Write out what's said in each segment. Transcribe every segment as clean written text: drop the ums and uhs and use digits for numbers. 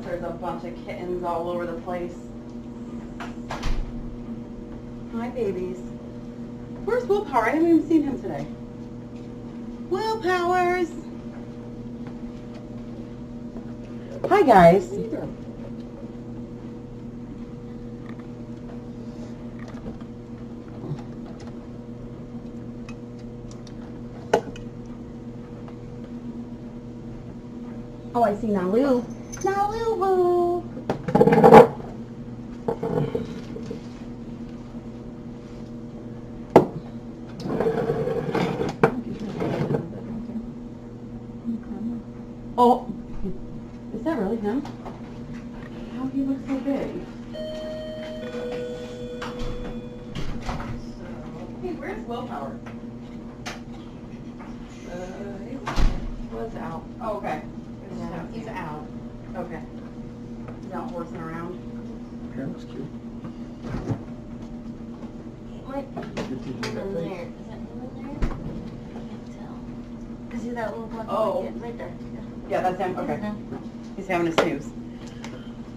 There's a bunch of kittens all over the place. Hi, babies. Where's Willpower? I haven't even seen him today. Willpowers! Hi, guys. Oh, I see Nalu. Nalu boo. Oh, is that really him? How he looks so big. Hey, where's Willpower? He was out. Oh, okay. Yeah, he's out. Okay. He's out horsing around. That looks cute. What? Good to see that Is that face. him in there? Can't tell. Cause see that little black Oh. blanket right there. Yeah, that's him. Okay. Mhm. He's having a snooze.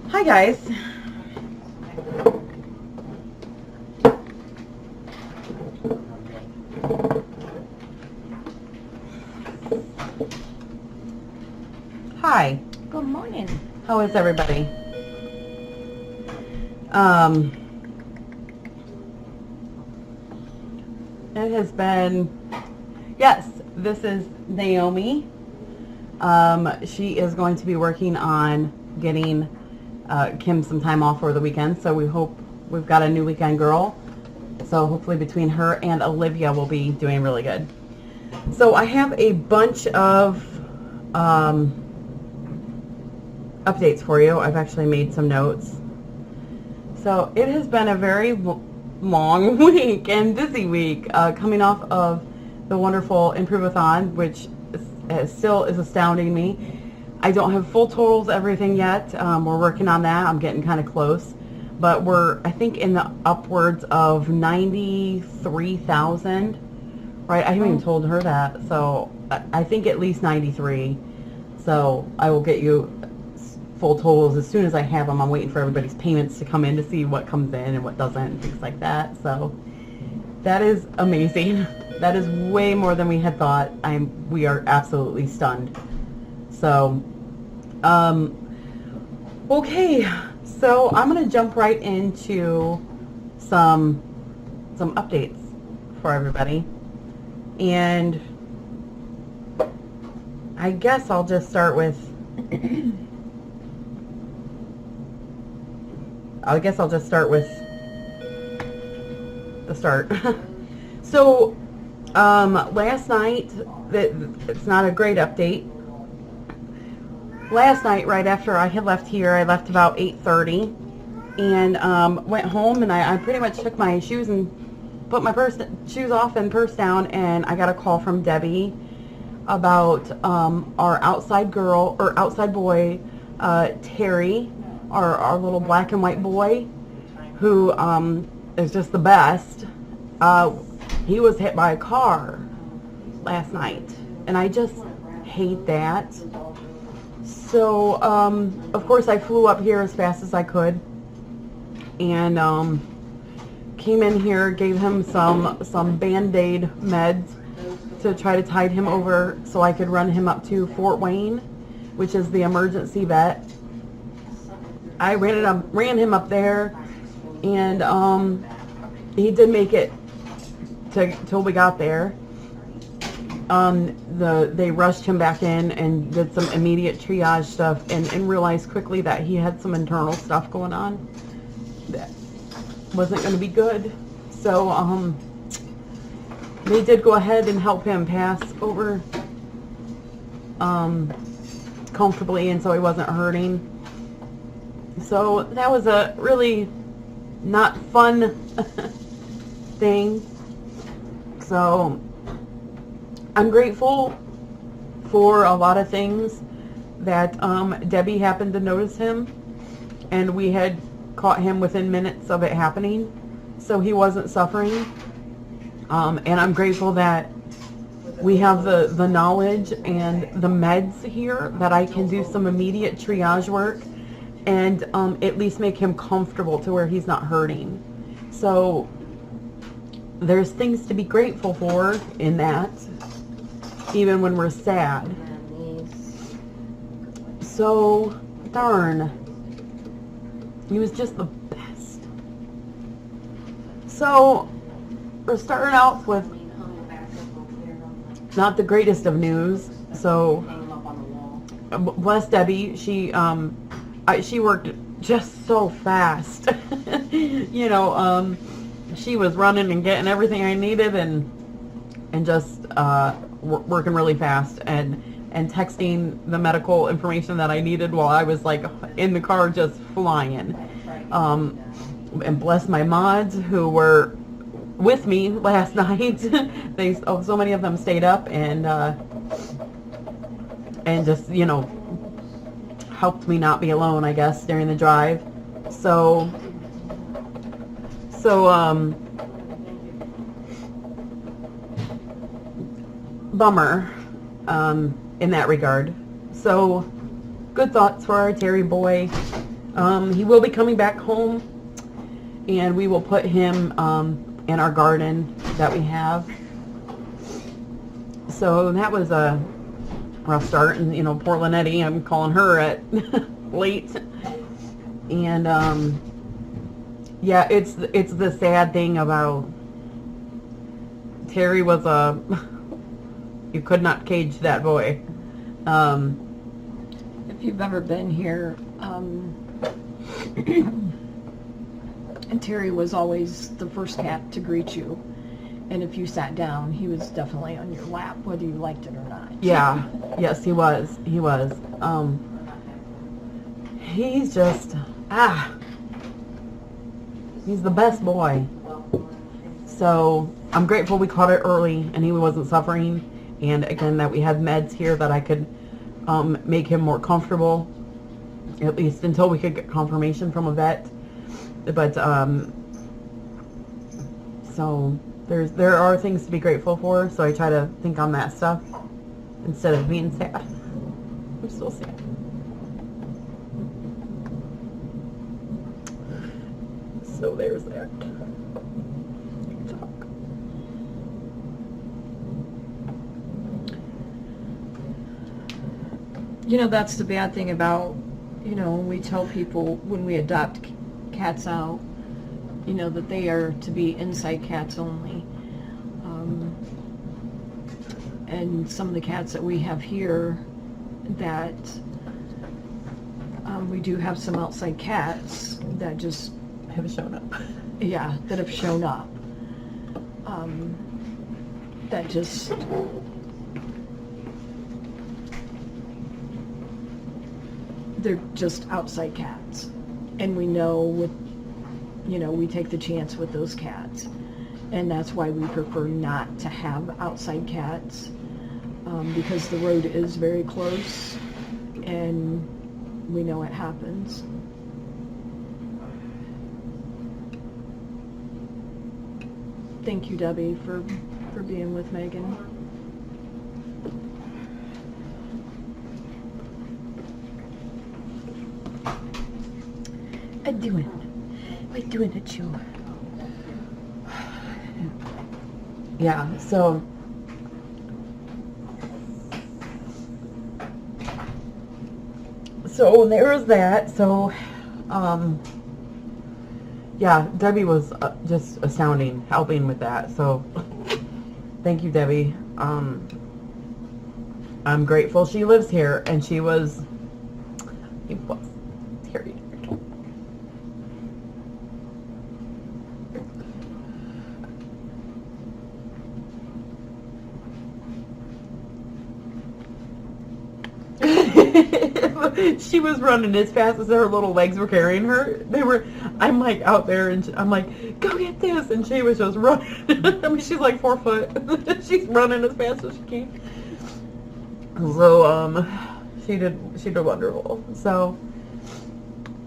Hi, guys. Hi. Good morning. How is everybody? It has been, yes, this is Naomi. She is going to be working on getting Kim some time off for the weekend, so we hope we've got a new weekend girl. So hopefully between her and Olivia we'll be doing really good. So I have a bunch of updates for you. I've actually made some notes. So it has been a very long week and busy week coming off of the wonderful Improve-a-thon, which still is astounding me. I don't have full totals, everything yet. We're working on that. I'm getting kind of close. But we're, I think, in the upwards of 93,000. Right? I haven't even told her that. So I think at least 93. So I will get you full totals as soon as I have them. I'm waiting for everybody's payments to come in to see what comes in and what doesn't and things like that. So that is amazing. That is way more than we had thought. We are absolutely stunned. So, okay. So I'm going to jump right into some updates for everybody. And I guess I'll just start with the start. So last night, it's not a great update. Last night, right after I had left here, I left about 8:30 and went home, and I pretty much took my shoes and put my shoes off and purse down, and I got a call from Debbie about our outside boy, Terry, our little black and white boy, who is just the best. He was hit by a car last night, and I just hate that. So, of course, I flew up here as fast as I could, and came in here, gave him some Band-Aid meds to try to tide him over so I could run him up to Fort Wayne, which is the emergency vet. I ran him up there, and he did make it till we got there. They rushed him back in and did some immediate triage stuff, and realized quickly that he had some internal stuff going on that wasn't going to be good. So they did go ahead and help him pass over comfortably, and so he wasn't hurting. So that was a really not fun thing. So I'm grateful for a lot of things that Debbie happened to notice him, and we had caught him within minutes of it happening, so he wasn't suffering. And I'm grateful that we have the knowledge and the meds here that I can do some immediate triage work and at least make him comfortable to where he's not hurting. So there's things to be grateful for in that, even when we're sad. So darn, he was just the best. So we're starting out with not the greatest of news. So bless Debbie, she worked just so fast. You know, she was running and getting everything I needed, and just working really fast, and texting the medical information that I needed while I was like in the car just flying. And bless my mods who were with me last night. So many of them stayed up and just, you know, helped me not be alone, I guess, during the drive. So bummer in that regard. So good thoughts for our Terry boy. He will be coming back home, and we will put him in our garden that we have. So that was a rough start, and you know, poor Lynette, I'm calling her at late, and yeah, it's the sad thing about Terry was you could not cage that boy. If you've ever been here, and Terry was always the first cat to greet you. And if you sat down, he was definitely on your lap, whether you liked it or not. Yeah. Yes, he was. He was. He's just, he's the best boy. So I'm grateful we caught it early and he wasn't suffering. And again, that we had meds here that I could make him more comfortable, at least until we could get confirmation from a vet. But so there are things to be grateful for, so I try to think on that stuff instead of being sad. I'm still sad. So there's that. Talk. You know, that's the bad thing about, you know, when we tell people when we adopt cats out, you know, that they are to be inside cats only. And some of the cats that we have here, that we do have some outside cats that just Have shown up. yeah, that have shown up. That just, they're just outside cats. And we know with, you know, we take the chance with those cats. And that's why we prefer not to have outside cats, because the road is very close and we know it happens. Thank you, Debbie, for being with Megan. We're doing it, you. Yeah, so there was that. So yeah, Debbie was just astounding helping with that. So thank you, Debbie. I'm grateful she lives here, and she was Terry. She was running as fast as her little legs were carrying her. I'm like out there, and I'm like, go get this, and she was just running. I mean, she's like 4 foot. She's running as fast as she can. So she did wonderful. So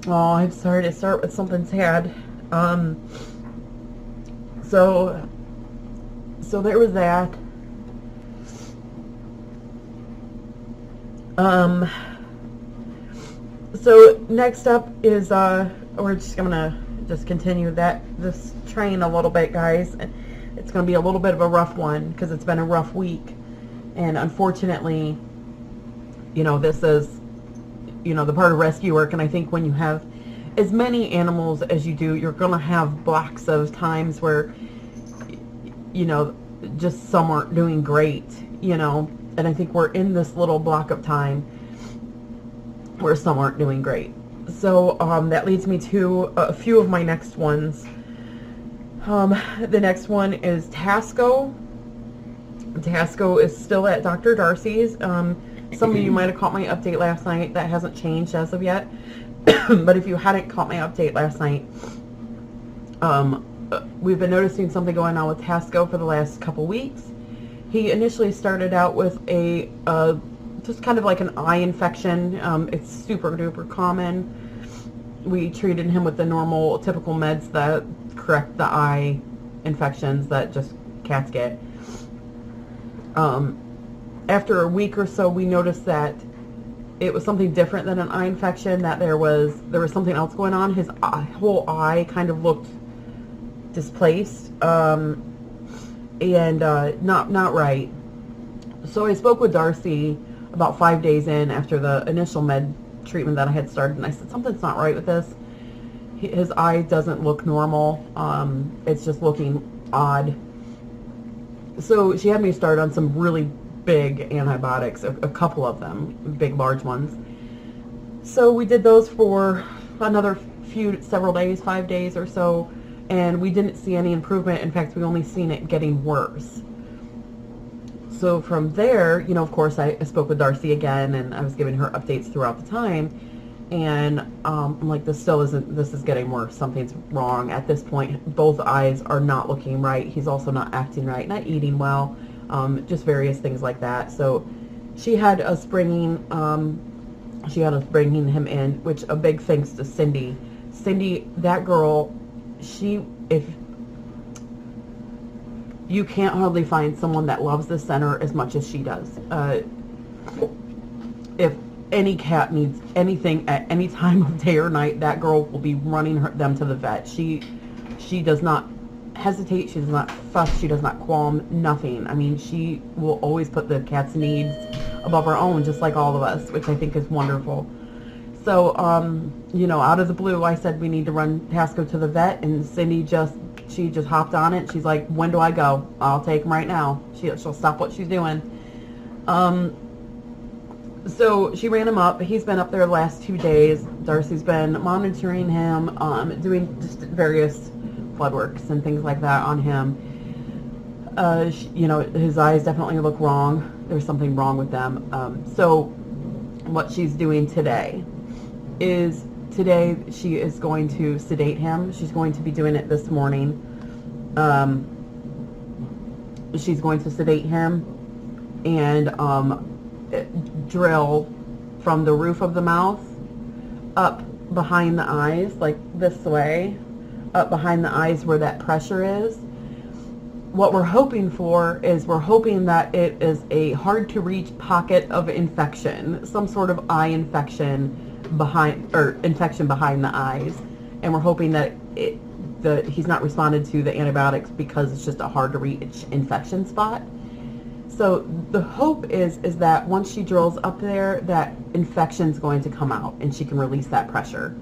I'm sorry to start with something sad. So there was that. So next up is we're just gonna continue this train a little bit, guys. It's gonna be a little bit of a rough one because it's been a rough week, and unfortunately, this is the part of rescue work. And I think when you have as many animals as you do, you're gonna have blocks of times where just some aren't doing great, and I think we're in this little block of time where some aren't doing great. So that leads me to a few of my next ones. The next one is Tasco. Tasco is still at Dr. Darcy's. Some of you might have caught my update last night. That hasn't changed as of yet. But if you hadn't caught my update last night, we've been noticing something going on with Tasco for the last couple weeks. He initially started out with a just kind of like an eye infection. It's super duper common. We treated him with the normal typical meds that correct the eye infections that just cats get. After a week or so, we noticed that it was something different than an eye infection, that there was something else going on. His whole eye kind of looked displaced, and not right. So I spoke with Darcy about 5 days in after the initial med treatment that I had started, and I said, something's not right with this. His eye doesn't look normal. It's just looking odd. So she had me start on some really big antibiotics, a couple of them, big, large ones. So we did those for another several days, 5 days or so, and we didn't see any improvement. In fact, we only seen it getting worse. So from there, of course, I spoke with Darcy again, and I was giving her updates throughout the time. And I'm like, this is getting worse. Something's wrong. At this point, both eyes are not looking right. He's also not acting right, not eating well, just various things like that. So she had us bringing him in, which a big thanks to Cindy. Cindy, that girl, if you can't hardly find someone that loves the center as much as she does. If any cat needs anything at any time of day or night, that girl will be running them to the vet. She does not hesitate. She does not fuss. She does not qualm. Nothing. I mean, she will always put the cat's needs above her own, just like all of us, which I think is wonderful. So, out of the blue, I said we need to run Tasco to the vet, and Cindy just hopped on it. She's like, when do I go? I'll take him right now. She'll stop what she's doing. So she ran him up. He's been up there the last 2 days. Darcy's been monitoring him, doing just various blood works and things like that on him. His eyes definitely look wrong. There's something wrong with them. So what she's doing today she is going to sedate him. She's going to be doing it this morning. She's going to sedate him and drill from the roof of the mouth up behind the eyes, like this way, up behind the eyes where that pressure is. What we're hoping for is that it is a hard to reach pocket of infection, some sort of eye infection infection behind the eyes, and we're hoping that he's not responded to the antibiotics because it's just a hard to reach infection spot. So the hope is that once she drills up there, that infection's going to come out and she can release that pressure.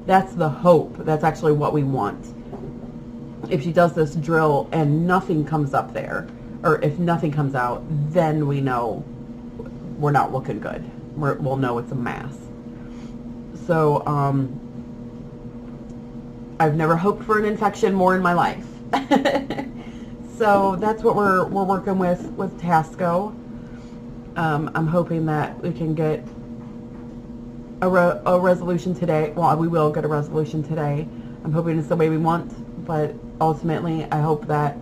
That's the hope. That's actually what we want. If she does this drill and nothing comes up there, or if nothing comes out, then we know we're not looking good. We'll know it's a mass. So I've never hoped for an infection more in my life. So that's what we're working with Tasco. I'm hoping that we can get a resolution today. Well, we will get a resolution today. I'm hoping it's the way we want, but ultimately I hope that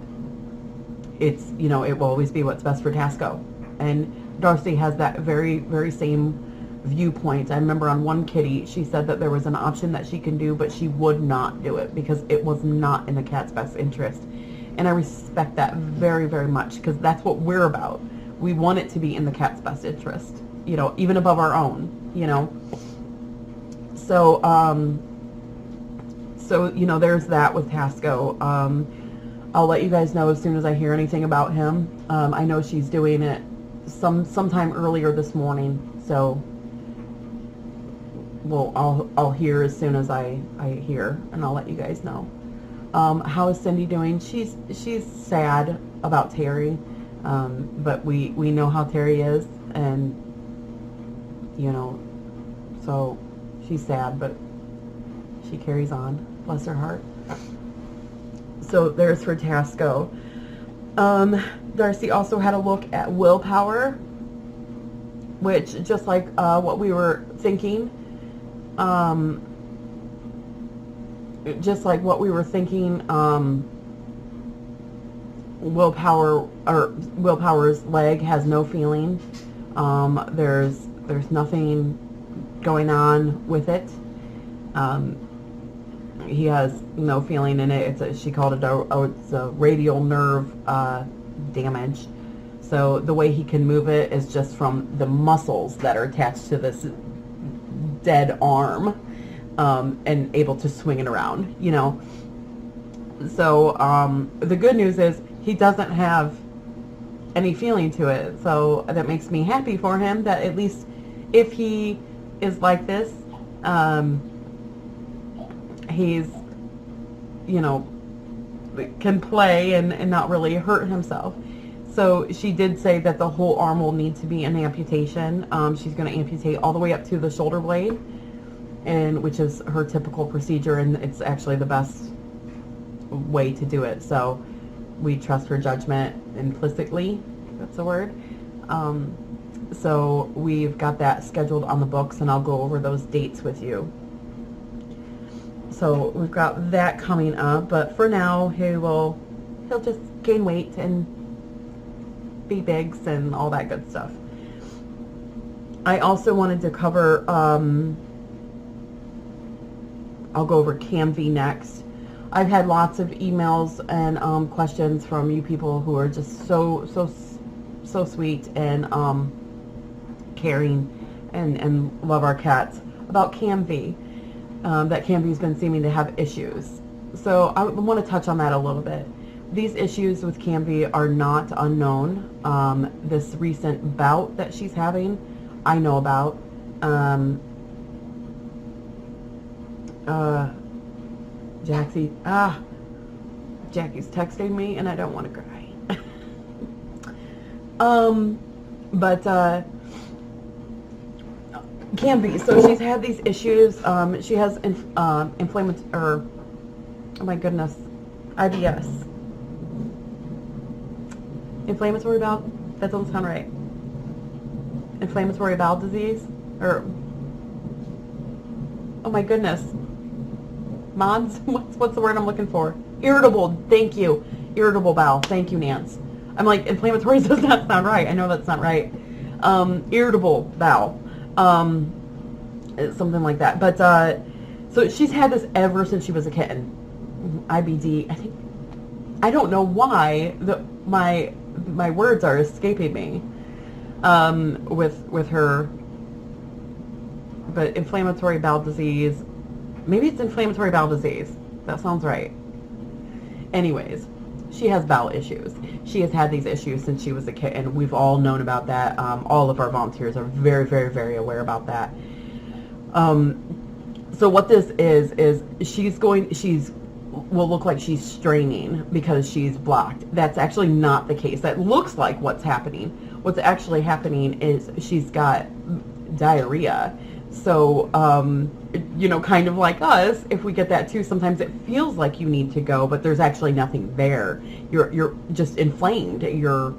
it's, it will always be what's best for Tasco. And Darcy has that very, very same viewpoint. I remember on one kitty, she said that there was an option that she can do, but she would not do it because it was not in the cat's best interest. And I respect that very, very much, because that's what we're about. We want it to be in the cat's best interest, even above our own, So, you know, there's that with Tasco. I'll let you guys know as soon as I hear anything about him. I know she's doing it sometime earlier this morning, so I'll hear as soon as I hear, and I'll let you guys know. How is Cindy doing? She's sad about Terry, but we know how Terry is, and you know, so she's sad, but she carries on. Bless her heart. So there's for Tasco. Darcy also had a look at Willpower, which, just like what we were thinking, Willpower's leg has no feeling. There's nothing going on with it. He has no feeling in it. She called it it's a radial nerve damage. So the way he can move it is just from the muscles that are attached to this dead arm, and able to swing it around, you know. So the good news is he doesn't have any feeling to it. So that makes me happy for him, that at least if he is like this, he's, you know, can play and not really hurt himself. So she did say that the whole arm will need to be an amputation. She's going to amputate all the way up to the shoulder blade, and which is her typical procedure, and it's actually the best way to do it. So we trust her judgment implicitly. That's the word. So we've got that scheduled on the books, and I'll go over those dates with you. So we've got that coming up, but for now he'll just gain weight and be bigs and all that good stuff. I also wanted to cover, I'll go over Camby next. I've had lots of emails and questions from you people who are just so sweet and caring and love our cats about Camby. That Camby's been seeming to have issues. So I want to touch on that a little bit. These issues with Camby are not unknown. This recent bout that she's having, I know about. Jackie's texting me and I don't want to cry. But Camby, so she's had these issues. She has inflammatory, or oh my goodness, IBS. Inflammatory bowel, that doesn't sound right. Inflammatory bowel disease, or oh my goodness, Mods, what's the word I'm looking for? Irritable, thank you. Irritable bowel, thank you, Nance. I'm like, inflammatory does not sound right. I know that's not right. Irritable bowel, something like that. But so she's had this ever since she was a kitten. IBD, I think. I don't know why my words are escaping me with her. But inflammatory bowel disease. Maybe it's inflammatory bowel disease. That sounds right. Anyways, she has bowel issues. She has had these issues since she was a kitten. We've all known about that. All of our volunteers are very, very, very aware about that. So what this is will look like she's straining because she's blocked. That's actually not the case. That looks like what's happening. What's actually happening is she's got diarrhea. So, you know, kind of like us, if we get that too, sometimes it feels like you need to go, but there's actually nothing there. You're just inflamed. You're,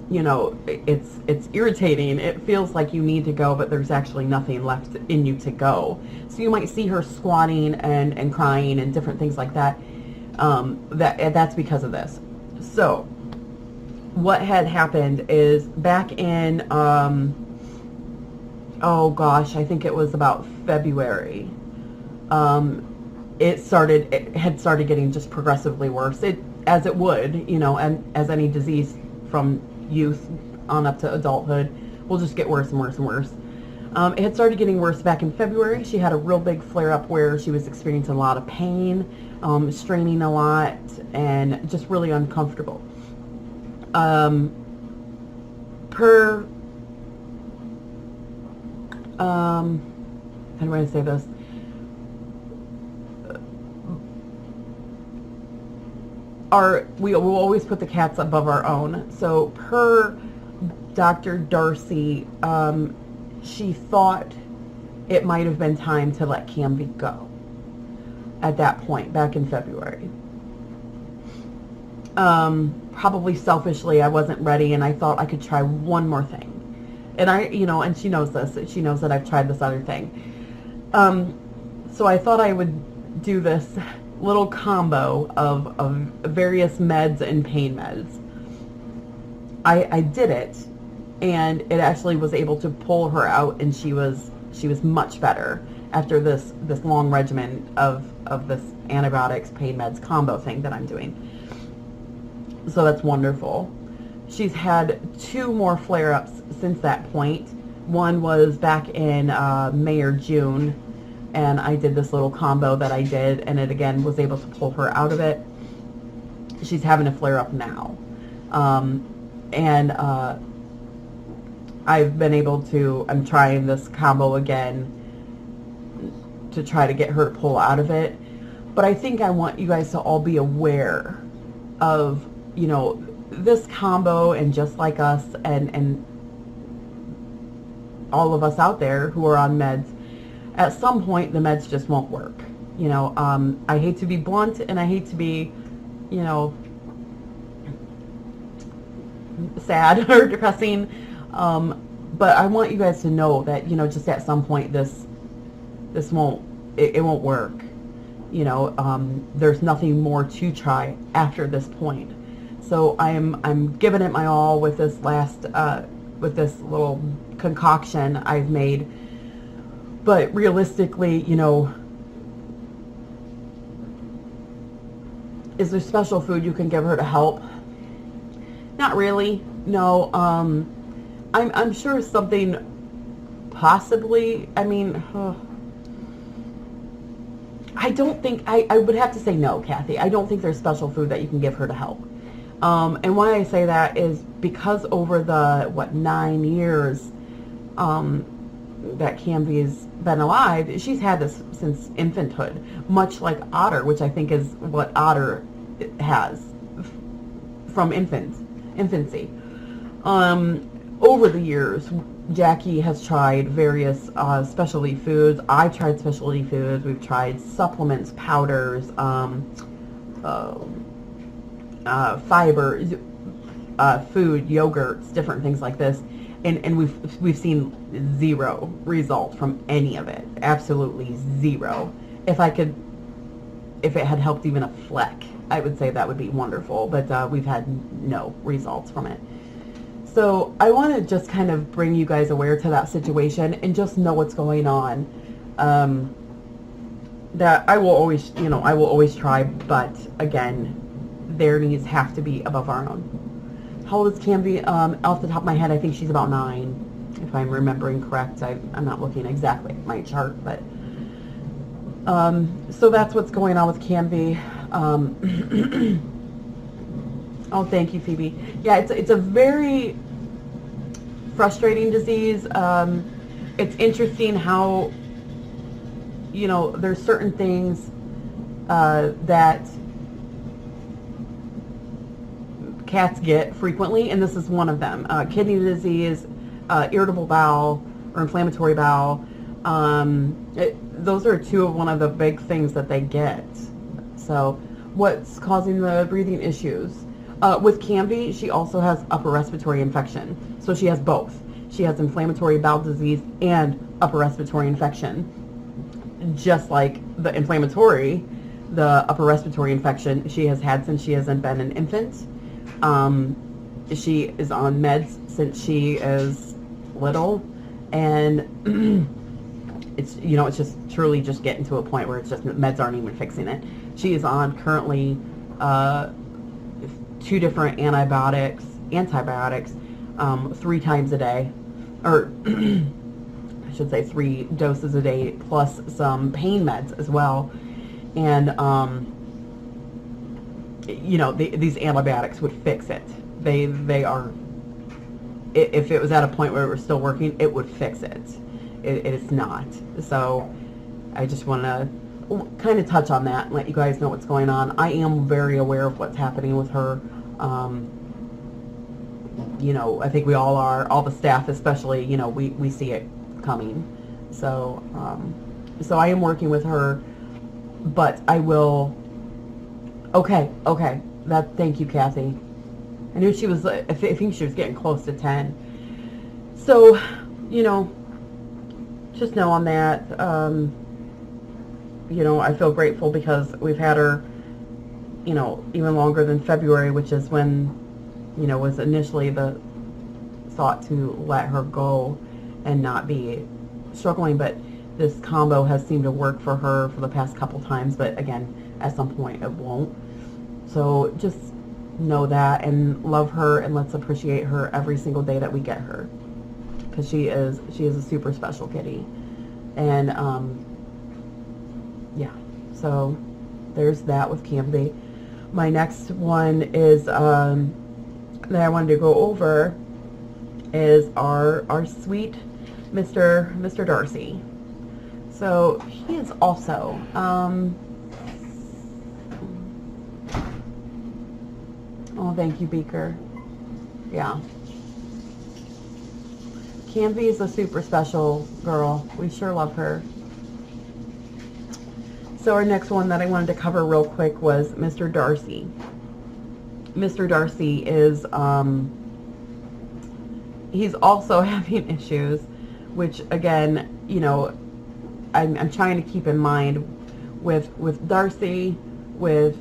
you know, it's irritating. It feels like you need to go, but there's actually nothing left in you to go. So you might see her squatting and crying and different things like that. That's because of this. So what had happened is back in, oh gosh, I think it was about February. It had started getting just progressively worse. As it would, you know, and as any disease from youth on up to adulthood will just get worse and worse and worse. It had started getting worse back in February. She had a real big flare-up where she was experiencing a lot of pain, straining a lot, and just really uncomfortable. How do I say this? We will always put the cats above our own. So per Dr. Darcy, she thought it might have been time to let Camby go at that point, back in February. Probably selfishly, I wasn't ready, and I thought I could try one more thing. And and she knows this. She knows that I've tried this other thing. So I thought I would do this little combo of various meds and pain meds. I did it, and it actually was able to pull her out, and she was much better after this long regimen of this antibiotics pain meds combo thing that I'm doing. So that's wonderful. She's had 2 more flare-ups since that point. One was back in May or June, and I did this little combo that I did, and it again was able to pull her out of it. She's having a flare-up now. I've been able to, I'm trying this combo again to try to get her to pull out of it. But I think I want you guys to all be aware of, this combo, and just like us and all of us out there who are on meds, at some point the meds just won't work. I hate to be blunt, and I hate to be, sad or depressing, but I want you guys to know that, just at some point this won't work. There's nothing more to try after this point. So I'm giving it my all with this with this little concoction I've made. But realistically, is there special food you can give her to help? Not really. No. I'm sure something possibly. I mean, I don't think, I would have to say no, Kathy. I don't think there's special food that you can give her to help. And why I say that is because over the, 9 years that Camby's been alive, she's had this since infanthood, much like Otter, which I think is what Otter has from infancy. Over the years, Jackie has tried various specialty foods. I've tried specialty foods. We've tried supplements, powders, fiber, food, yogurts, different things like this, and we've seen 0 result from any of it. Absolutely 0. If it had helped even a fleck, I would say that would be wonderful. But we've had no results from it. So I want to just kind of bring you guys aware to that situation and just know what's going on. That I will always try, but again, their needs have to be above our own. How old is Camby? Off the top of my head, I think she's about 9, if I'm remembering correct. I'm not looking exactly at my chart, but so that's what's going on with Camby. Oh, thank you, Phoebe. Yeah, it's a very frustrating disease. It's interesting how, there's certain things that cats get frequently, and this is one of them. Kidney disease, irritable bowel, or inflammatory bowel. Those are one of the big things that they get. So what's causing the breathing issues? With Camby, she also has upper respiratory infection. So she has both. She has inflammatory bowel disease and upper respiratory infection. Just like the upper respiratory infection she has had since she hasn't been an infant. She is on meds since she is little, and it's just truly just getting to a point where it's just meds aren't even fixing it. She is on currently 2 different antibiotics 3 times a day, or I should say 3 doses a day plus some pain meds as well. And, you know, these antibiotics would fix it. They are, if it was at a point where it was still working, it would fix it. It is not. So I just want to kind of touch on that and let you guys know what's going on. I am very aware of what's happening with her. You know, I think we all are, all the staff especially, you know, we see it coming. So, so I am working with her, but I will, okay, thank you, Kathy. I knew she was, I think she was getting close to 10. So, you know, just know on that, you know, I feel grateful because we've had her, you know, even longer than February, which is when, you know, was initially the thought to let her go and not be struggling. But this combo has seemed to work for her for the past couple times, but again, at some point it won't. So just know that and love her, and let's appreciate her every single day that we get her, because she is a super special kitty. And yeah, so there's that with Camby. My next one is that I wanted to go over is our sweet Mr. Darcy. So he is also oh, thank you, Beaker. Yeah, Camby is a super special girl. We sure love her. So our next one that I wanted to cover real quick was Mr. Darcy. Mr. Darcy is, he's also having issues, which again, you know, I'm trying to keep in mind with Darcy, with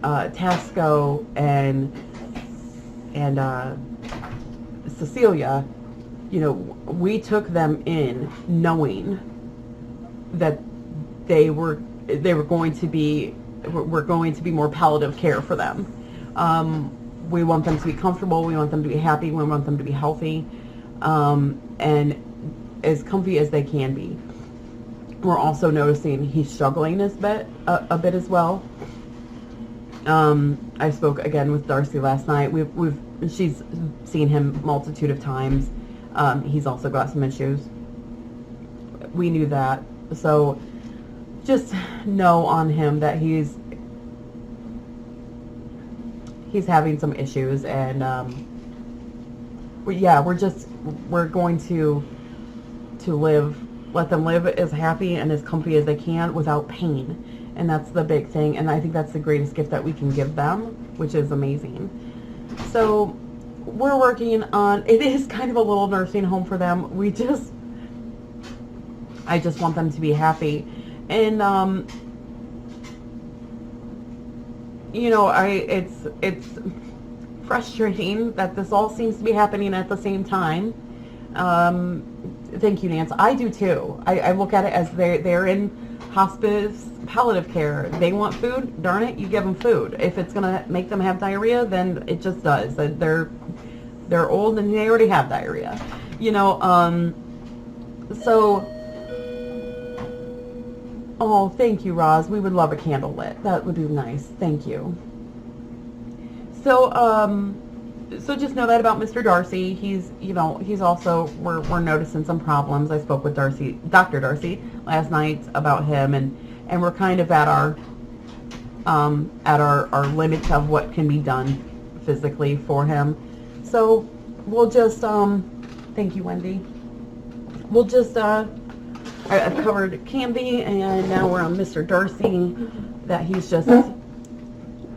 Tasco and Cecilia. You know, we took them in knowing that they were going to be, we're going to be more palliative care for them. We want them to be comfortable, we want them to be happy, we want them to be healthy, and as comfy as they can be. We're also noticing he's struggling a bit as well. I spoke again with Darcy last night. She's seen him multitude of times. He's also got some issues. We knew that. So just know on him that he's having some issues, and we're going to let them live as happy and as comfy as they can without pain. And that's the big thing, and I think that's the greatest gift that we can give them, which is amazing. So we're working on, it is kind of a little nursing home for them. I just want them to be happy. And you know, it's frustrating that this all seems to be happening at the same time. Thank you, Nance. I do too. I look at it as they're in hospice palliative care. They want food, darn it, you give them food. If it's gonna make them have diarrhea, then it just does. They're old and they already have diarrhea, you know. So, oh, thank you, Roz. We would love a candle lit. That would be nice. Thank you. So, so just know that about Mr. Darcy. He's, you know, he's also, we're noticing some problems. I spoke with Dr. Darcy last night about him, and we're kind of at our limits of what can be done physically for him. So we'll just, thank you, Wendy. We'll just, I've covered Camby, and now we're on Mr. Darcy, that he's just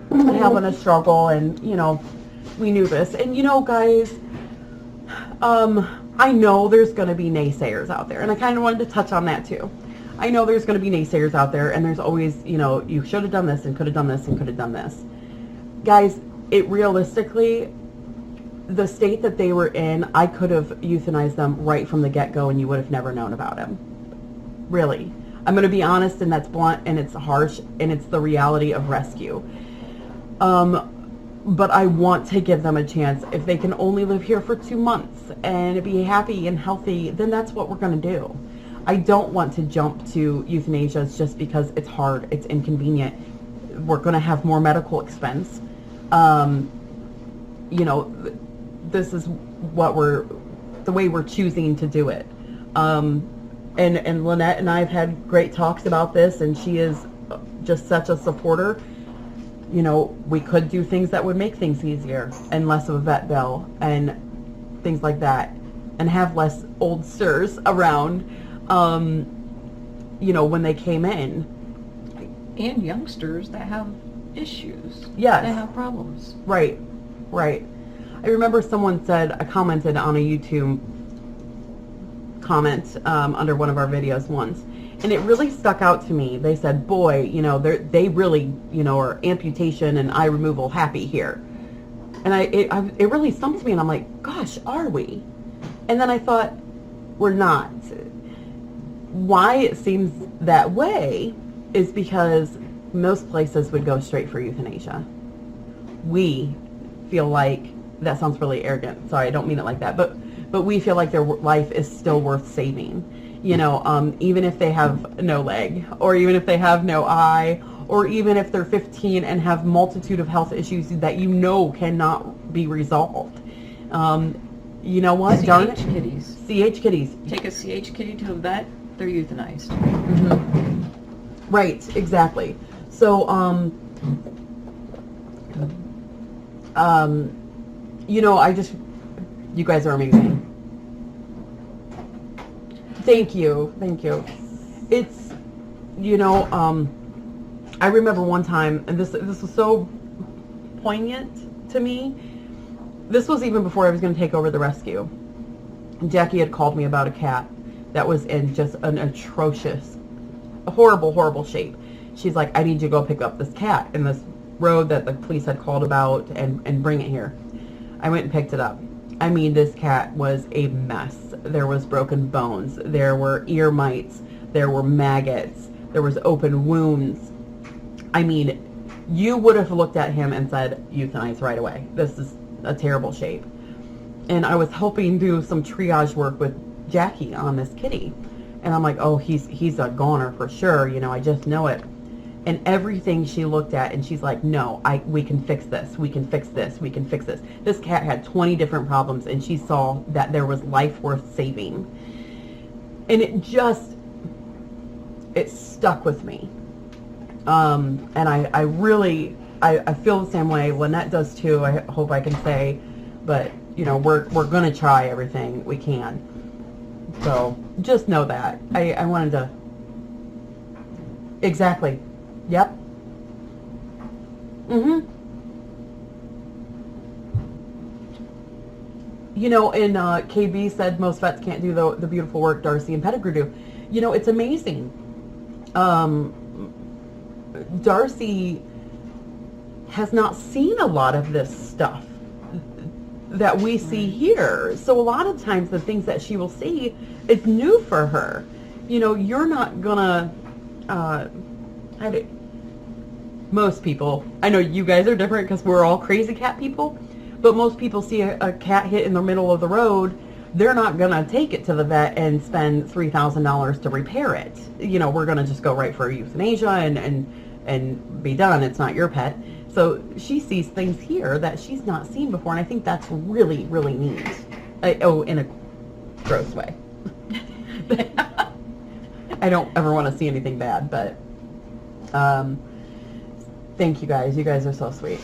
having a struggle, and, you know, we knew this. And, you know, guys, I know there's going to be naysayers out there, and I kind of wanted to touch on that too. I know there's going to be naysayers out there, and there's always, you know, you should have done this and could have done this and could have done this. Guys, it realistically, the state that they were in, I could have euthanized them right from the get-go, and you would have never known about him. Really. I'm going to be honest, and that's blunt, and it's harsh, and it's the reality of rescue. but I want to give them a chance. If they can only live here for 2 months and be happy and healthy, then that's what we're going to do. I don't want to jump to euthanasia just because it's hard, it's inconvenient. We're going to have more medical expense. You know, this is what the way we're choosing to do it. And Lynette and I have had great talks about this, and she is just such a supporter. You know, we could do things that would make things easier and less of a vet bill and things like that, and have less oldsters around, you know, when they came in. And youngsters that have issues. Yes. That have problems. Right, right. I remember someone commented on a YouTube comment under one of our videos once, and it really stuck out to me. They said, boy, you know, they really, you know, are amputation and eye removal happy here. And it really stumped me, and I'm like, gosh, are we? And then I thought, we're not. Why it seems that way is because most places would go straight for euthanasia. We feel like, that sounds really arrogant, sorry, I don't mean it like that, but we feel like their life is still worth saving. You know, even if they have no leg, or even if they have no eye, or even if they're 15 and have multitude of health issues that you know cannot be resolved. You know what? Darn it. CH kitties. CH kitties. Take a CH kitty to a vet, they're euthanized. Mm-hmm. Right, exactly. So, you know, you guys are amazing. Thank you. It's, you know, I remember one time, and this was so poignant to me. This was even before I was going to take over the rescue. Jackie had called me about a cat that was in just an atrocious, horrible shape. She's like, I need you to go pick up this cat in this road that the police had called about and bring it here. I went and picked it up. I mean, this cat was a mess. There was broken bones. There were ear mites. There were maggots. There was open wounds. I mean, you would have looked at him and said, euthanize right away. This is a terrible shape. And I was helping do some triage work with Jackie on this kitty. And I'm like, oh, he's a goner for sure. You know, I just know it. And everything she looked at, and she's like, no, we can fix this. We can fix this. We can fix this. This cat had 20 different problems, and she saw that there was life worth saving. And it stuck with me. And I really feel the same way. Lynette does too, I hope I can say. But, you know, we're going to try everything we can. So, just know that. I wanted to... Exactly. Yep. Mm-hmm. You know, and KB said most vets can't do the beautiful work Darcy and Pettigrew do. You know, it's amazing. Darcy has not seen a lot of this stuff that we see here. So a lot of times the things that she will see, it's new for her. You know, you're not gonna... most people, I know you guys are different because we're all crazy cat people, but most people see a cat hit in the middle of the road, they're not going to take it to the vet and spend $3,000 to repair it. You know, we're going to just go right for euthanasia and be done. It's not your pet. So she sees things here that she's not seen before, and I think that's really, really neat. In a gross way. I don't ever want to see anything bad, but thank you guys. You guys are so sweet.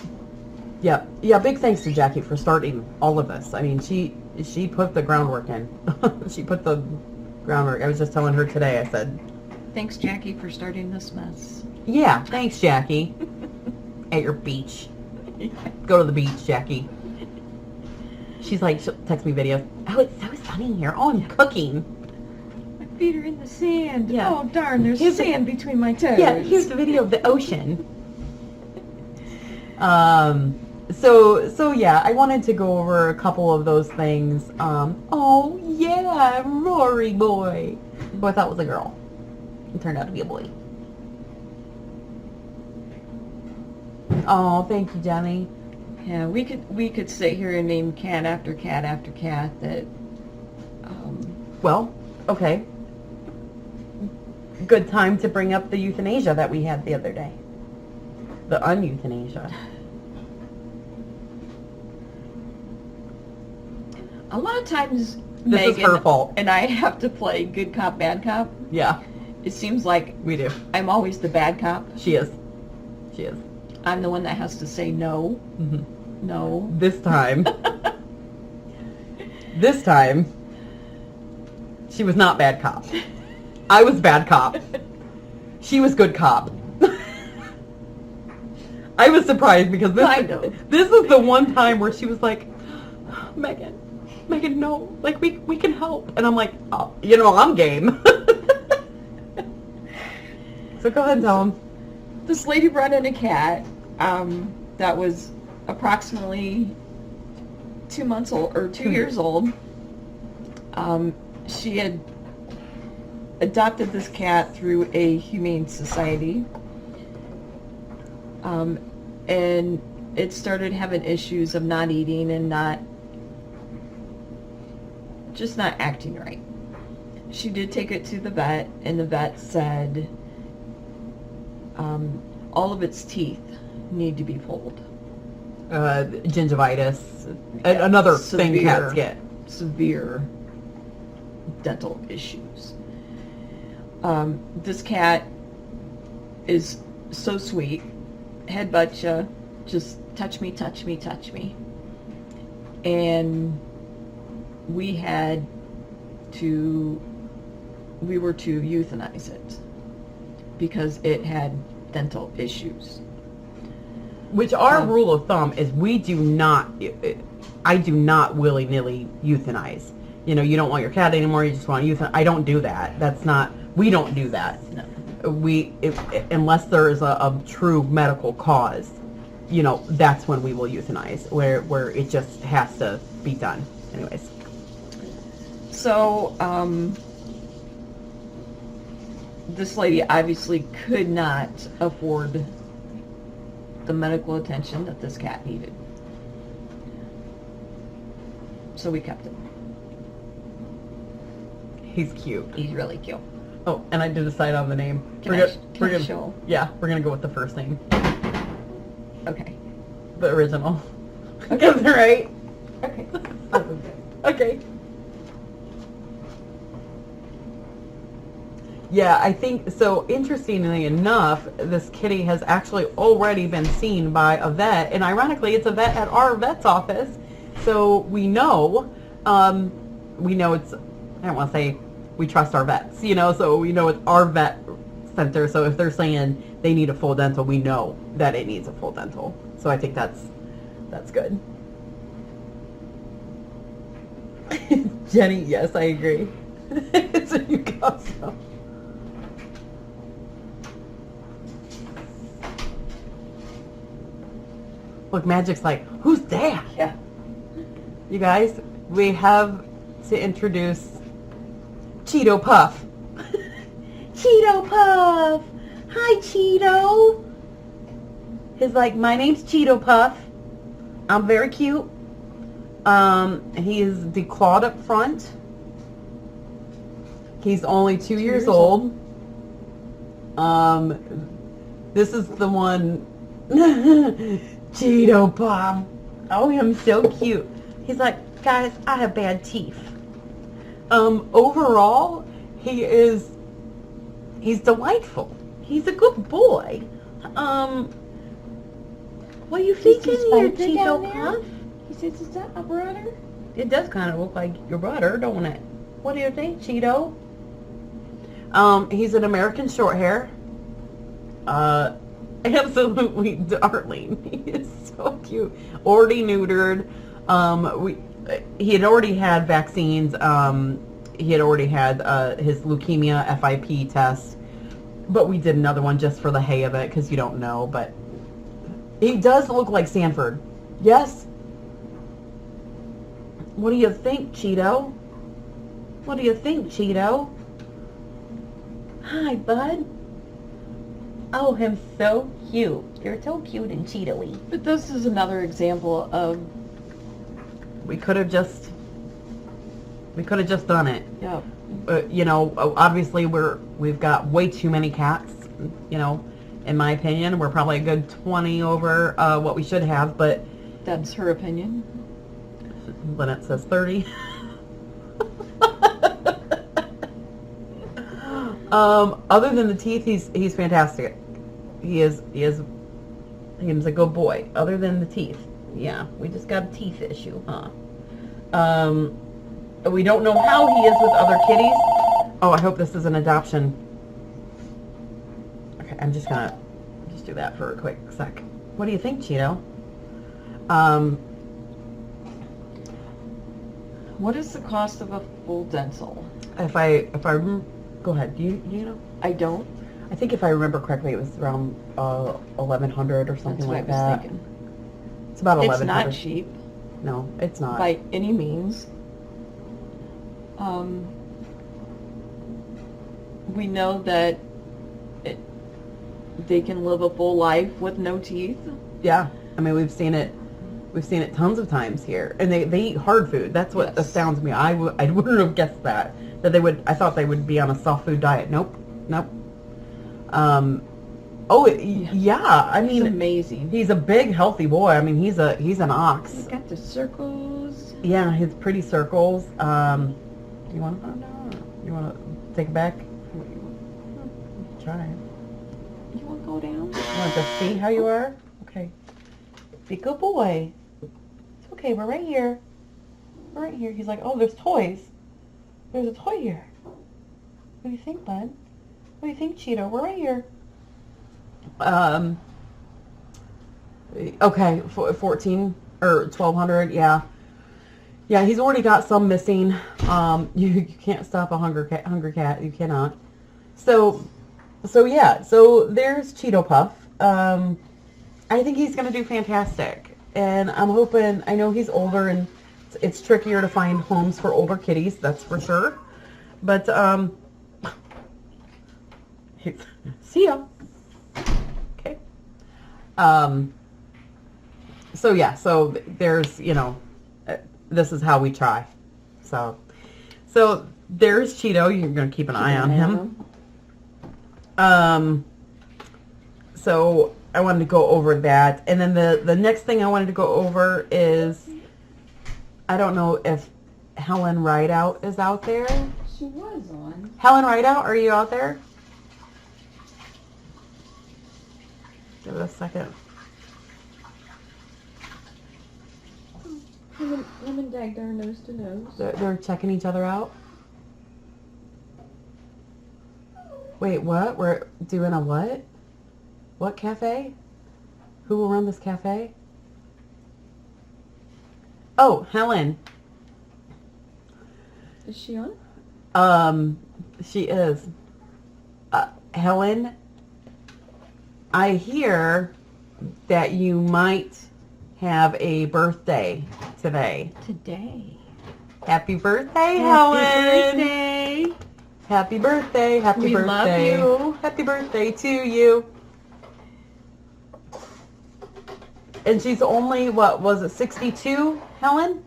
Yeah, big thanks to Jackie for starting all of this. I mean, she put the groundwork in. She put the groundwork. I was just telling her today, I said... Thanks, Jackie, for starting this mess. Yeah, thanks, Jackie. At your beach. Go to the beach, Jackie. She's like, she'll text me videos. Oh, it's so sunny here. Oh, I'm cooking. My feet are in the sand. Yeah. Oh, darn, there's sand between my toes. Yeah, here's the video of the ocean. So yeah, I wanted to go over a couple of those things. Oh yeah, Rory boy. Who I thought was a girl. It turned out to be a boy. Oh, thank you, Jenny. Yeah, we could sit here and name cat after cat after cat that. Well, okay. Good time to bring up the euthanasia that we had the other day. The un-euthanasia. A lot of times, This is Megan her fault. and I have to play good cop, bad cop. Yeah, It seems like we do. I'm always the bad cop. She is. She is. I'm the one that has to say no, Hmm. no. This time. This time. She was not bad cop. I was bad cop. She was good cop. I was surprised because this is the one time where she was like, Megan, no, like we can help. And I'm like, oh, you know, I'm game. So go ahead and tell him. This lady brought in a cat that was approximately 2 months old, or 2 years old. She had adopted this cat through a humane society. And it started having issues of not eating and just not acting right. She did take it to the vet, and the vet said all of its teeth need to be pulled. Gingivitis, another thing cats get. Severe dental issues. This cat is so sweet. Headbutt you, just touch me. And we were to euthanize it because it had dental issues. Which our rule of thumb is I do not willy-nilly euthanize. You know, you don't want your cat anymore, you just want to euthanize. I don't do that. We don't do that. No. Unless there is a true medical cause, you know, that's when we will euthanize, where it just has to be done. Anyways. So, this lady obviously could not afford the medical attention that this cat needed. So we kept him. He's cute. He's really cute. Oh, and I did decide on the name. Can I show? Yeah, we're gonna go with the first name, Okay. the original. Okay, right? Okay. Okay. Yeah, I think so. Interestingly enough, this kitty has actually already been seen by a vet, and ironically, it's a vet at our vet's office. So we know it's. I don't want to say we trust our vets, you know. So we know it's our vet center. So if they're saying they need a full dental, we know that it needs a full dental. So I think that's good. Jenny, yes, I agree. It's a Newcastle. Look, Magic's like, who's that? Yeah. You guys, we have to introduce Cheeto Puff. Cheeto Puff! Hi, Cheeto! He's like, my name's Cheeto Puff. I'm very cute. He's declawed up front. He's only 2 years old. This is the one... Cheeto Puff. Oh, I'm so cute. He's like, guys, I have bad teeth. Overall, he's delightful. He's a good boy. What are you thinking here, Cheeto Puff? He says, is that my brother? It does kind of look like your brother, don't it? What do you think, Cheeto? He's an American Shorthair. Absolutely darling. He is so cute. Already neutered. He had already had vaccines. He had already had his leukemia FIP test, but we did another one just for the hay of it because you don't know. But he does look like Sanford. Yes. What do you think, Cheeto? What do you think, Cheeto? Hi, bud. Oh, him so cute. You're so cute and Cheeto-y. But this is another example of, We could have just done it. yeah, You know, obviously we've got way too many cats. You know, in my opinion, we're probably a good 20 over what we should have. But that's her opinion. Lynette says 30. Other than the teeth, he's fantastic. He's a good boy. Other than the teeth, yeah, we just got a teeth issue, huh? We don't know how he is with other kitties. Oh, I hope this is an adoption. Okay, I'm just gonna do that for a quick sec. What do you think, Cheeto? What is the cost of a full dental? If I go ahead. Do you know? I don't. I think if I remember correctly, it was around 1,100 or something That's what like I was that. thinking. It's about It's 1,100. not cheap No, it's not. by any means. We know that they can live a full life with no teeth. Yeah, I mean we've seen it tons of times here, and they eat hard food. That's what Yes. astounds me. I wouldn't have guessed that they would. I thought they would be on a soft food diet. Nope. Yeah. I It's mean, amazing. he's a big, healthy boy. I mean, he's an ox. He's got the circles. Yeah, his pretty circles. You want to find out? You want to take it back? Try. You want to go down? You want to see how you are? Okay. Be a good boy. It's okay. We're right here. We're right here. He's like, oh, there's toys. There's a toy here. What do you think, bud? What do you think, Cheeto? We're right here. Okay, 14 or 1,200. Yeah. Yeah, he's already got some missing. You can't stop a hungry cat. You cannot. So yeah. So there's Cheeto Puff. I think he's going to do fantastic. And I'm hoping, I know he's older and it's trickier to find homes for older kitties, that's for sure. But, see ya. Okay. So yeah, so there's, you know, this is how we try. So there's Cheeto. You're going to keep an eye on him. So I wanted to go over that. And then the next thing I wanted to go over is, I don't know if Helen Rideout is out there. She was on. Helen Rideout, are you out there? Give it a second. Him and Dagda are nose to nose. They're checking each other out. Wait, what? We're doing a what? What cafe? Who will run this cafe? Oh, Helen. Is she on? She is. Helen, I hear that you might have a birthday today. Today. Happy birthday, Helen. Happy birthday. Happy birthday. Happy We birthday. love you. Happy birthday to you. And she's only, what was it, 62, Helen?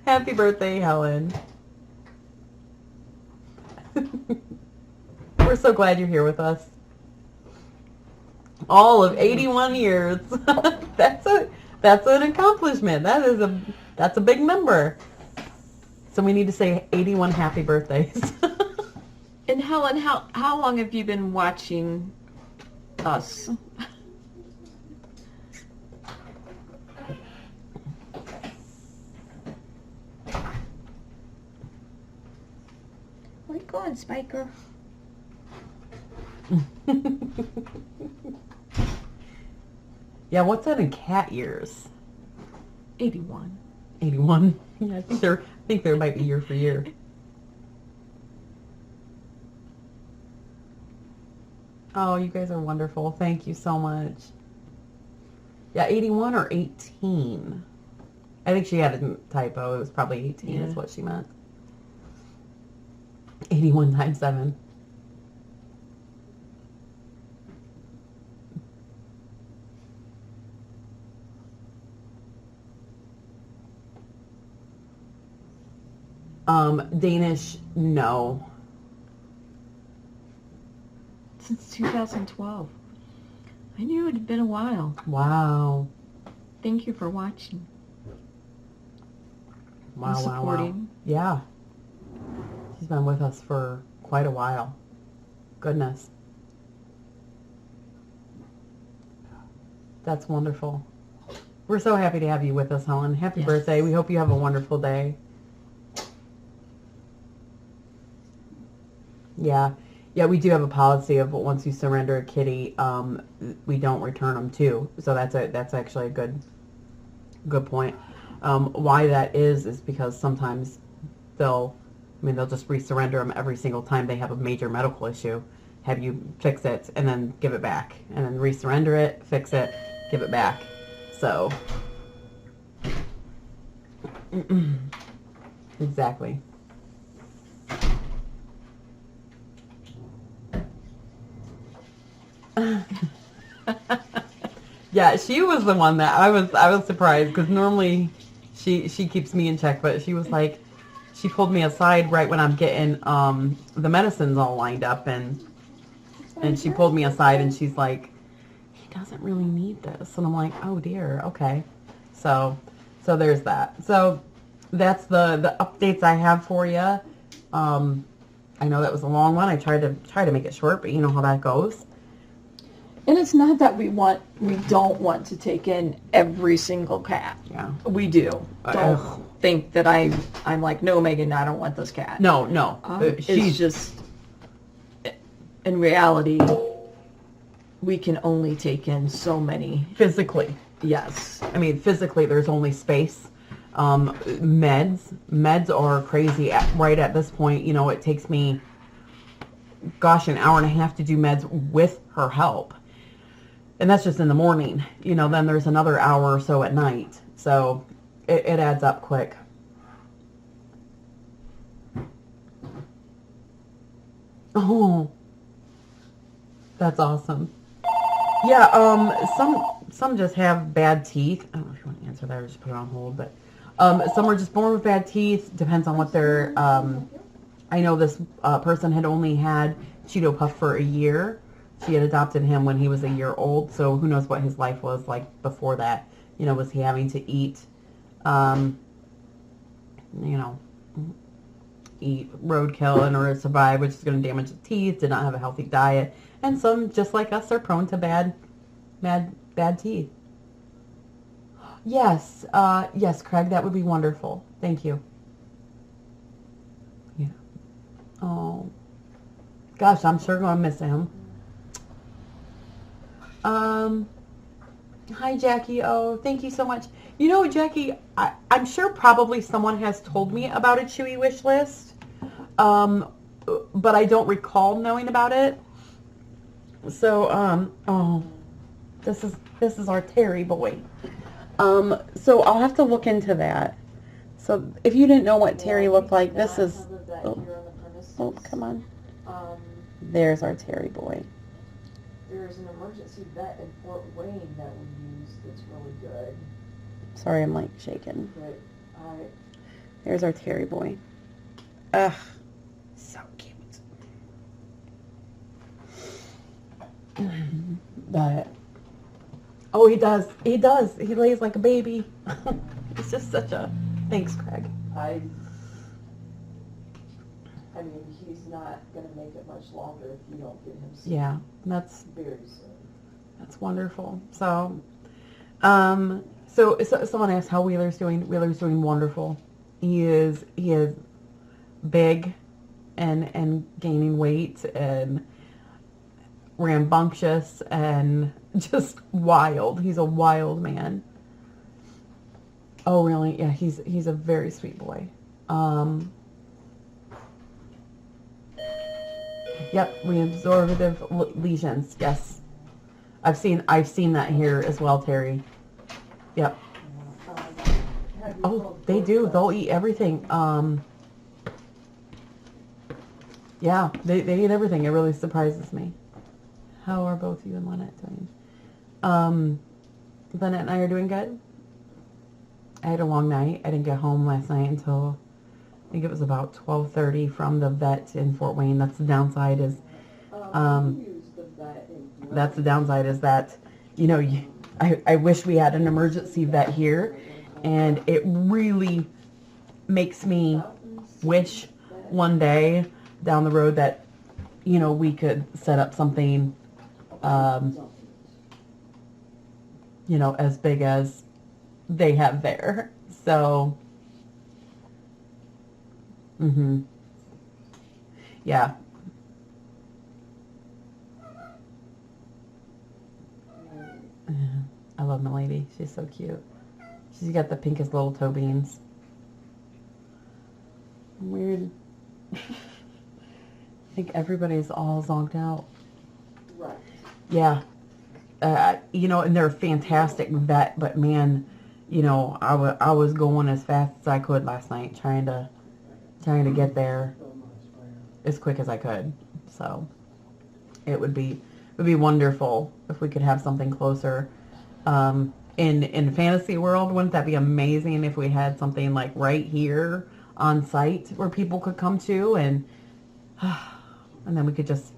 Happy birthday, Helen. We're so glad you're here with us. All of 81 years. That's an accomplishment. That's a big number. So we need to say 81 happy birthdays. And Helen, how long have you been watching us? Where you going, Spiker? Yeah, what's that in cat years? 81. 81. Yeah, I think there might be year for year. Oh, you guys are wonderful. Thank you so much. Yeah, 81 or 18. I think she had a typo. It was probably 18 is Yeah. what she meant. 81 times 7. Danish, no. Since 2012. I knew it had been a while. Wow. Thank you for watching. Wow, And wow, wow. supporting. Yeah. She's been with us for quite a while. Goodness. That's wonderful. We're so happy to have you with us, Helen. Happy Yes. birthday. We hope you have a wonderful day. Yeah. Yeah, we do have a policy of once you surrender a kitty, we don't return them too. So that's actually a good point. Why that is because sometimes they'll just re-surrender them every single time they have a major medical issue. Have you fix it and then give it back, and then re-surrender it, fix it, give it back. So exactly. Yeah, she was the one that I was surprised, because normally she keeps me in check, but she was like, she pulled me aside right when I'm getting the medicines all lined up, and she pulled me aside and she's like, he doesn't really need this, and I'm like, oh dear, okay. So there's that. So that's the updates I have for you. I know that was a long one. I tried to make it short, but you know how that goes. And it's not that we don't want to take in every single cat. Yeah. We do. Don't think that I'm like, no, Megan, I don't want this cat. No. It's just, in reality, we can only take in so many. Physically. Yes. I mean, physically, there's only space. Meds are crazy right at this point. You know, it takes me, gosh, an hour and a half to do meds with her help. And that's just in the morning. You know, then there's another hour or so at night. So it adds up quick. Oh, that's awesome. Yeah, some just have bad teeth. I don't know if you want to answer that or just put it on hold, but some are just born with bad teeth. Depends on what their, I know this person had only had Cheeto Puff for a year. She had adopted him when he was a year old, so who knows what his life was like before that. You know, was he having to eat, eat roadkill in order to survive, which is going to damage the teeth, did not have a healthy diet. And some, just like us, are prone to bad teeth. Yes, yes, Craig, that would be wonderful. Thank you. Yeah. Oh, gosh, I'm sure going to miss him. Hi, Jackie. Oh, thank you so much. You know, Jackie, I'm sure probably someone has told me about a Chewy wish list, but I don't recall knowing about it. So, oh, this is our Terry boy. So I'll have to look into that. So if you didn't know what Terry looked like, this is, oh, come on. There's our Terry boy. There's an emergency vet in Fort Wayne that we use that's really good. Sorry, I'm like shaking. But There's our Terry boy. Ugh, so cute. But, oh, he does. He lays like a baby. It's just such a, thanks, Craig. I mean, he's not going to make it much longer if you don't get him seen. Yeah, that's Very soon. That's wonderful. So, so someone asked how Wheeler's doing. Wheeler's doing wonderful. He is big and gaining weight and rambunctious and just wild. He's a wild man. Oh, really? Yeah, he's a very sweet boy. Yep, reabsorptive lesions. Yes. I've seen that here as well, Terry. Yep. Oh, they do. They'll eat everything. Yeah, they eat everything. It really surprises me. How are both you and Lynette doing? Lynette and I are doing good. I had a long night. I didn't get home last night until I think it was about 12:30 from the vet in Fort Wayne. That's the downside is, that's the downside is that, you know, I wish we had an emergency vet here, and it really makes me wish one day down the road that, you know, we could set up something, you know, as big as they have there. So, yeah. I love my lady. She's so cute. She's got the pinkest little toe beans. Weird. I think everybody's all zonked out. Right. Yeah. You know, and they're a fantastic vet, but man, you know, I was going as fast as I could last night, trying to get there as quick as I could. So it would be wonderful if we could have something closer. In fantasy world, wouldn't that be amazing if we had something like right here on site where people could come to, and then we could just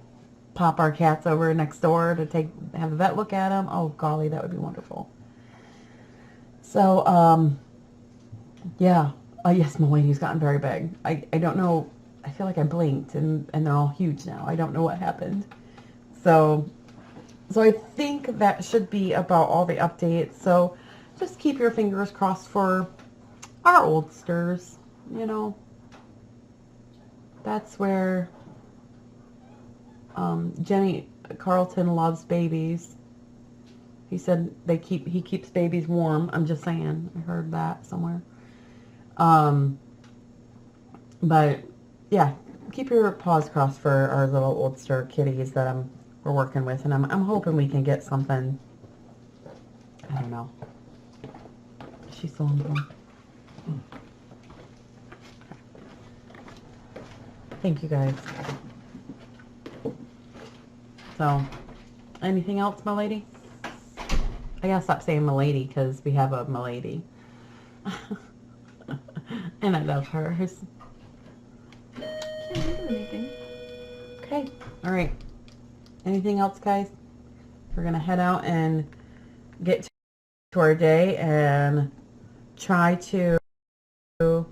pop our cats over next door to have the vet look at them. Oh golly, that would be wonderful. So yeah. Yes, my lady's gotten very big. I don't know. I feel like I blinked and they're all huge now. I don't know what happened. So I think that should be about all the updates. So just keep your fingers crossed for our oldsters. You know, that's where Jenny Carlton loves babies. He said he keeps babies warm. I'm just saying. I heard that somewhere. But yeah, keep your paws crossed for our little oldster kitties that we're working with, and I'm hoping we can get something. I don't know. She's still on the phone. Thank you guys. So, anything else, my lady? I gotta stop saying my lady because we have a my lady. And I love her. Can't think of anything. Okay. All right. Anything else, guys? We're going to head out and get to our day and try to... Oh.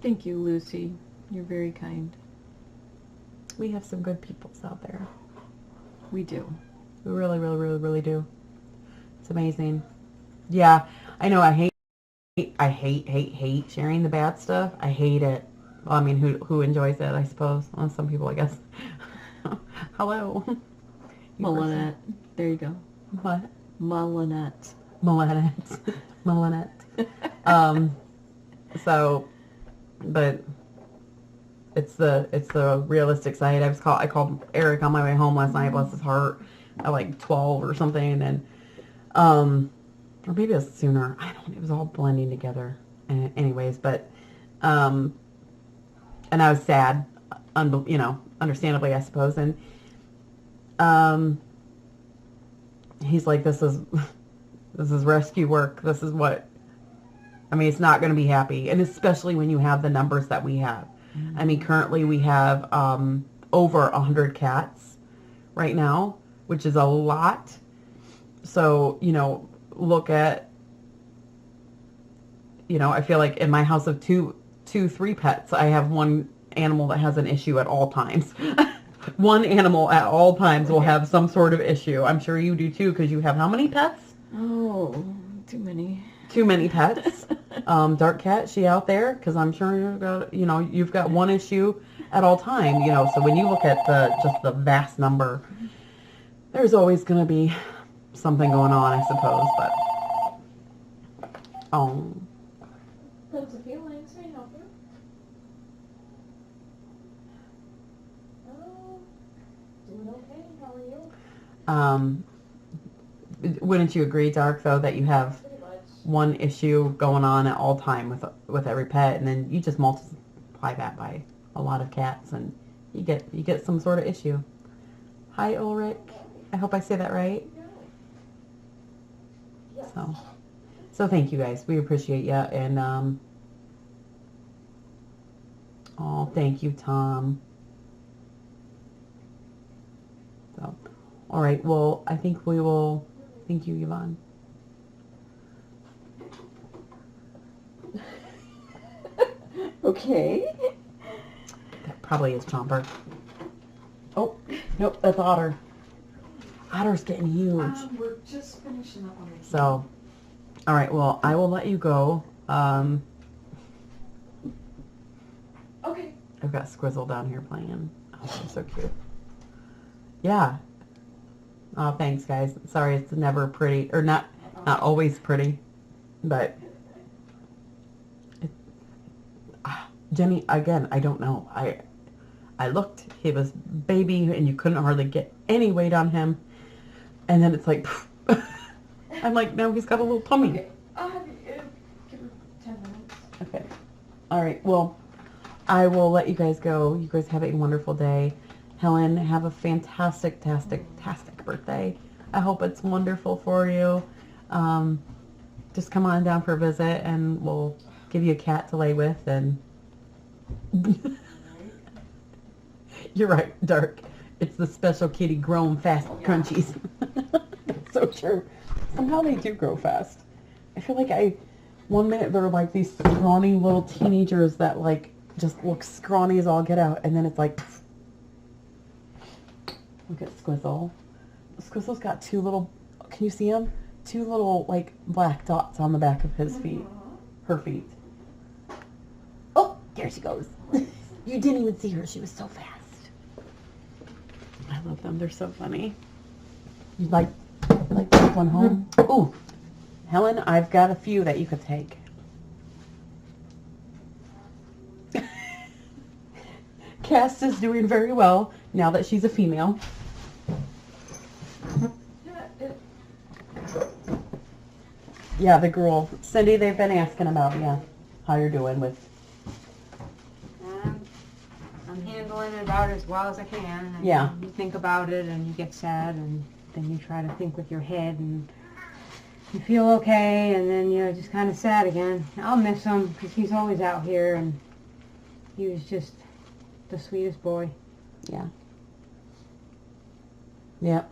Thank you, Lucy. You're very kind. We have some good peoples out there. We do. We really, really, really, really do. It's amazing. Yeah, I know. I hate sharing the bad stuff. I hate it. Well, I mean, who enjoys it, I suppose. Well, some people, I guess. Hello. Melanette. There you go. What? Melanette. Melanette. So, but it's the realistic side. I called Eric on my way home last night, bless his heart, at like 12 or something, and or maybe it was sooner. It was all blending together. Anyways, but and I was sad, you know, understandably, I suppose, and he's like, this is rescue work. This is what, I mean, it's not going to be happy, and especially when you have the numbers that we have. Mm-hmm. I mean, currently we have over 100 cats right now, which is a lot. So, you know, look at, you know, I feel like in my house of three pets, I have one animal that has an issue at all times. One animal at all times will have some sort of issue. I'm sure you do too, because you have how many pets? Oh, too many. Too many pets. Dark Cat, she out there? Because I'm sure you've got one issue at all time. You know, so when you look at just the vast number, there's always going to be something going on, I suppose. But That's a Felines. Can I help you? Oh, doing okay. How are you? wouldn't you agree, Dark, though, that you have Pretty much. one issue going on at all time with every pet, and then you just multiply that by a lot of cats, and you get some sort of issue. Hi, Ulrich. I hope I say that right. So thank you guys. We appreciate you, and oh, thank you, Tom. So, all right. Well, I think we will. Thank you, Yvonne. Okay. That probably is Chomper. Oh, nope, that's Otter. Otter's getting huge. We're just finishing up on the So, all right. Well, I will let you go. Okay. I've got Squizzle down here playing. Oh, she's so cute. Yeah. Oh, thanks, guys. Sorry, it's never pretty, or not always pretty, but Jenny, again, I don't know. I looked. He was baby, and you couldn't hardly get any weight on him, and then it's like, I'm like, no, he's got a little tummy. Okay. I'll have you give her 10 minutes. Okay. All right. Well, I will let you guys go. You guys have a wonderful day. Helen, have a fantastic birthday. I hope it's wonderful for you. Just come on down for a visit, and we'll give you a cat to lay with. And you're right, Dark. It's the special kitty grown fast crunchies. That's so true. Somehow they do grow fast. I feel like one minute they're like these scrawny little teenagers that like just look scrawny as all get out, and then it's like, look at Squizzle. Squizzle's got two little, can you see him? Two little like black dots on the back of his feet, her feet. Oh, there she goes. You didn't even see her. She was so fast. I love them. They're so funny. You'd like to take one home? Ooh, Helen, I've got a few that you could take. Cass is doing very well now that she's a female. Yeah, the girl. Cindy, they've been asking about, yeah, how you're doing with. I'm handling it about as well as I can. And Yeah. You think about it and you get sad, and then you try to think with your head, and you feel okay, and then you're just kind of sad again. I'll miss him because he's always out here, and he was just the sweetest boy. Yeah. Yep.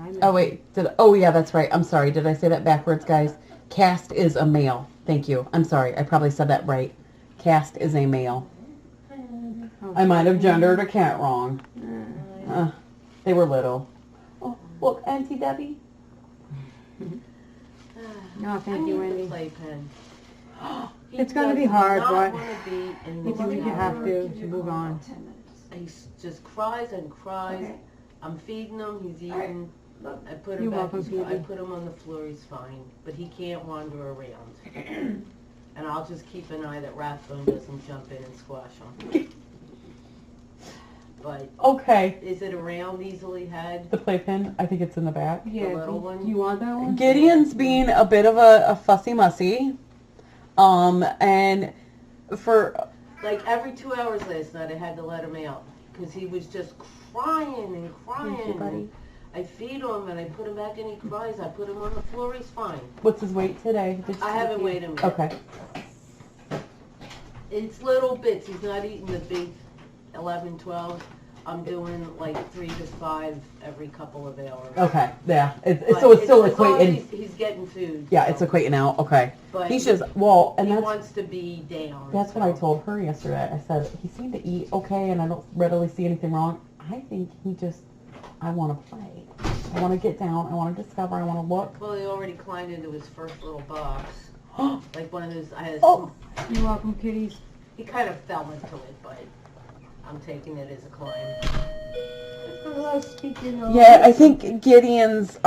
I miss Oh, wait. Oh, yeah, that's right. I'm sorry. Did I say that backwards, guys? Cast is a male. Thank you. I'm sorry. I probably said that right. Cast is a male. him. I might have gendered a cat wrong. They were little. Oh, look, Auntie Debbie. No, thank you, Wendy. Playpen. It's going to be hard, but you you do what you have to move on. 10 minutes. He just cries and cries. Okay. I'm feeding him. He's eating. I put him You're back. welcome, I Phoebe. put him on the floor. He's fine, but he can't wander around. And I'll just keep an eye that Rathbone doesn't jump in and squash him. But Okay. is it around easily had? The playpen, I think it's in the back. Yeah, little one? you want that one? Gideon's being a bit of a fussy mussy. And for Like every 2 hours last night, I had to let him out because he was just crying and crying. Thank you, buddy. I feed him and I put him back and he cries. I put him on the floor. He's fine. what's his weight today? Did you I say? haven't weighed him yet. Okay. It's little bits. He's not eating the big 11, 12. I'm doing like 3 to 5 every couple of hours. Okay. Yeah. But So it's still as long as equating. he's getting food. Yeah, so. it's equating out. Okay. But He's just, well, and he that's wants to be down. what I so. told her yesterday. I said, he seemed to eat okay, and I don't readily see anything wrong. I think he just, I want to play. I want to get down. I want to discover. I want to look. Well, he already climbed into his first little box. Like one of those, I had Oh. You're welcome, kitties. he kind of fell into it, but I'm taking it as a climb. Hello, speaking of. Yeah, I think Gideon's,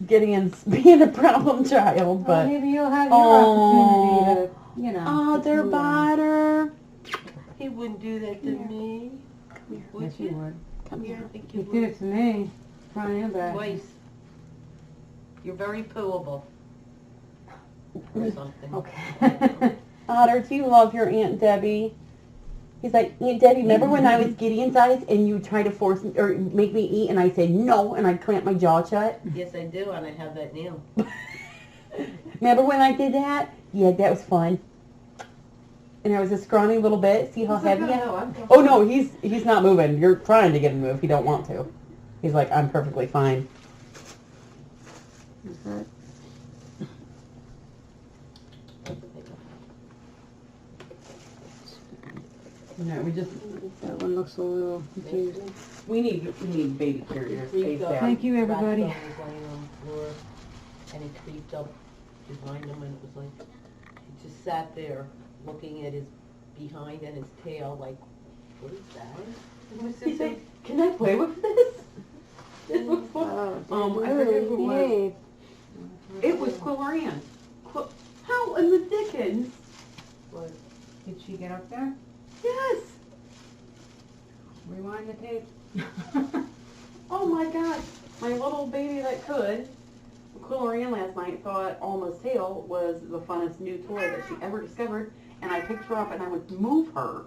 Gideon's being a problem child, Well, but. maybe you'll have your opportunity to, you know. Oh, to they're move on. butter. He wouldn't do that to me. Would Yes, you you? would. Come Yeah, here. I think You you did would. it to me. Front and back. Twice. You're very pooable. Or something. Okay. Otter, do you love your Aunt Debbie? He's like, Aunt Debbie, remember when I was Gideon size and you tried to force me or make me eat and I said no and I clamped my jaw shut? Yes, I do, and I have that now. Remember when I did that? Yeah, that was fun. And I was a scrawny little bit. See how heavy I am? Oh no, he's not moving. You're trying to get him to move. He don't want to. He's like, I'm perfectly fine. No, That one looks a little confused. we need baby carriers. ASAP. Thank you, everybody. Rathbone was laying on the floor, and he creeped up behind him, and it was like, he just sat there looking at his behind and his tail, like, what is that? He said, can I play with this? This was fun. I forget who it was. It was Quilloran. How in the dickens? What? Did she get up there? Yes. Rewind the tape. Oh my gosh. My little baby that could. Quilloran last night thought Alma's tail was the funnest new toy that she ever discovered, and I picked her up and I would move her,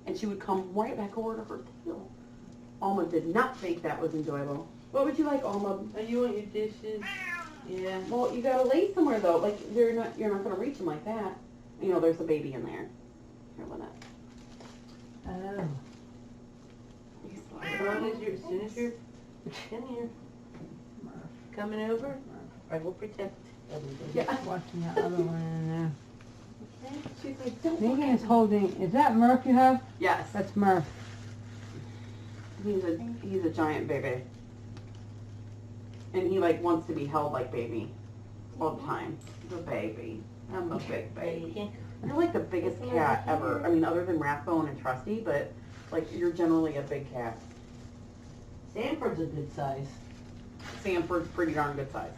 and she would come right back over to her tail. Alma did not think that was enjoyable. What would you like, Alma? Are you on your dishes? Yeah. Well, you gotta lay somewhere though. Like you're not gonna reach them like that. You know, there's a baby in there. Here, let that. Oh. As soon as you're in here, coming over, I will protect everything. Yeah. Watching that other one in there. She's like, don't. Megan is holding, is that Murph you have? Yes. That's Murph. He's a giant baby. And he like wants to be held like baby all the time. He's a baby. I'm a big baby. You're like the biggest cat ever. I mean, other than Rathbone and Trusty, but like you're generally a big cat. Sanford's a good size. Sanford's pretty darn good size.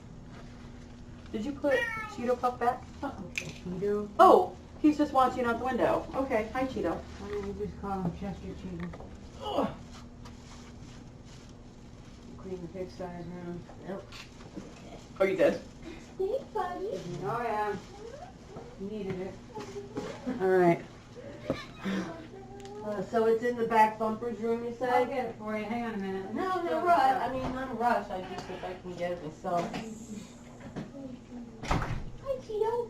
Did you put Cheeto Puff back? Cheeto. Oh, he's just watching out the window. Okay, hi Cheeto. Why don't we just call him Chester Cheeto? Ugh. Clean the pigsty room. Oh, you did? Oh yeah. Needed it. All right. So it's in the back bumper's room, you I'll said? get it for you. Hang on a minute. No, no rush. I mean, not a rush. I just, if I can get it myself. Hi, Cheeto.